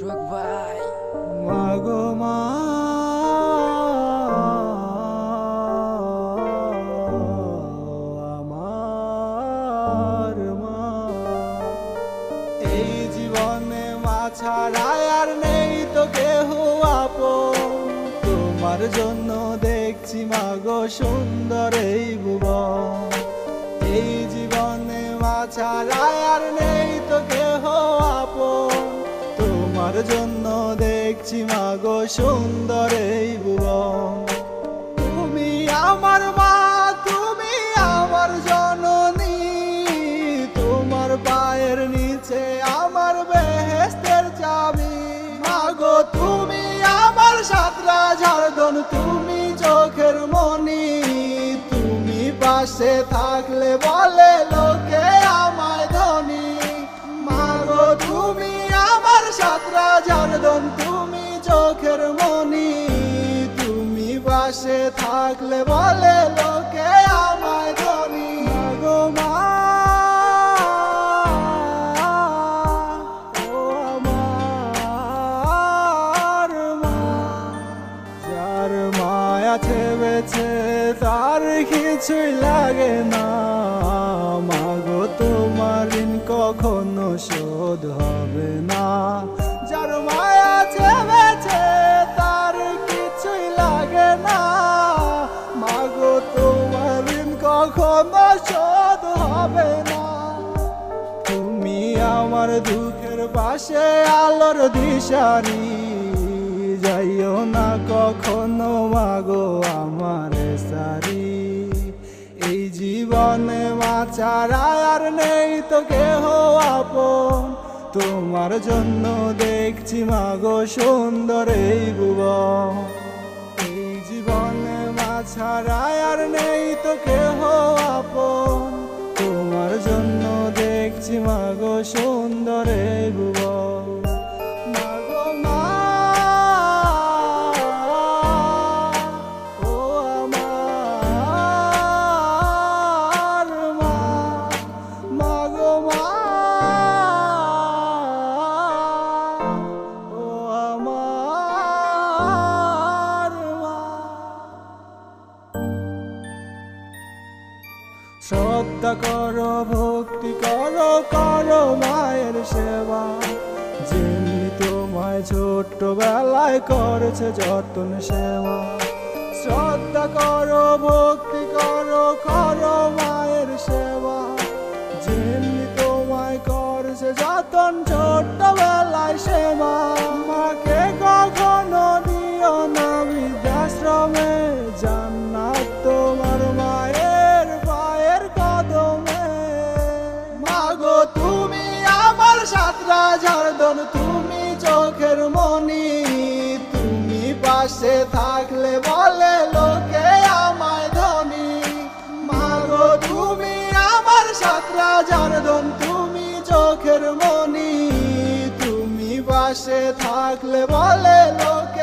সোহাগ ভাই। মাগো মা, আমার মা, এই জীবনে মা ছাড়া আর নেই তো কেহ আপন। তোমার জন্য দেখছি মাগো সুন্দর এই ভুবন। এই জীবনে মা ছাড়া আর নেই তো কেহ আপন। তোমার জন্য দেখছি মাগো সুন্দর এই ভুবন। তুমি আমার মা, তুমি আমার জননী, তোমার পায়ের নিচে আমার বেহেশতের চাবি। মাগো তুমি আমার সাতরা ঝাড়দন, তুমি চোখের মনি। তুমি পাশে থাকলে বলে লোকে আমায় ধনী। মাগো তুমি আমার সাতরা ঝাড়দন, তুমি চোখের মনি। তুমি পাশে থাকলে বলে লোকে আমায় ধনী। মাগো মা, ও আমার মা, যার মায়া ছেবেছে তার কিছুই লাগে না। মাগো তোমার ঋণ কখনো শোধ হবে না। যার মায়া ছেবেছে তার কিছুই লাগে না। মাগো তোমার ঋণ কখনো শোধ হবে না। তুমি আমার দুঃখের পাশে আলোর দিশারি, যাইও না কখনো মাগো আমার সারি। এই জীবনে মা ছাড়া আর নেই তো কেহ আপন। তোমার জন্য দেখছি মাগো সুন্দর এই ভুবন। এই জীবনে মা ছাড়া আর নেই তো কেহ আপন। তোমার জন্য দেখছি মাগো সুন্দর এই ভুবন। মাগো মা, ও আমার মা, মাগো মা, ও আমার মা। শ্রদ্ধা করো, ভক্তি করো, করো মায়ের সেবা। যেমনি তোমায় ছোট্টবেলায় করেছে যতন সেবা। শ্রদ্ধা করো, ভক্তি করো, করো মায়ের সেবা। যেমনি তোমায় করেছে যতন ছোট্টবেলায় সেবা। মাকে কখনো দিও না বৃদ্ধাশ্রমে, জান্নাত তোমার মায়ের পায়ের কদমে। মাগো তুমি আমার সাতরা ঝাড়দন, তুমি চোখের মনি। তুমি পাশে থাকলে বলে লোকে আমায় ধনী। মাগো তুমি আমার সাতরা ঝাড়দন, তুমি চোখের মনি। তুমি পাশে থাকলে বলে লোকে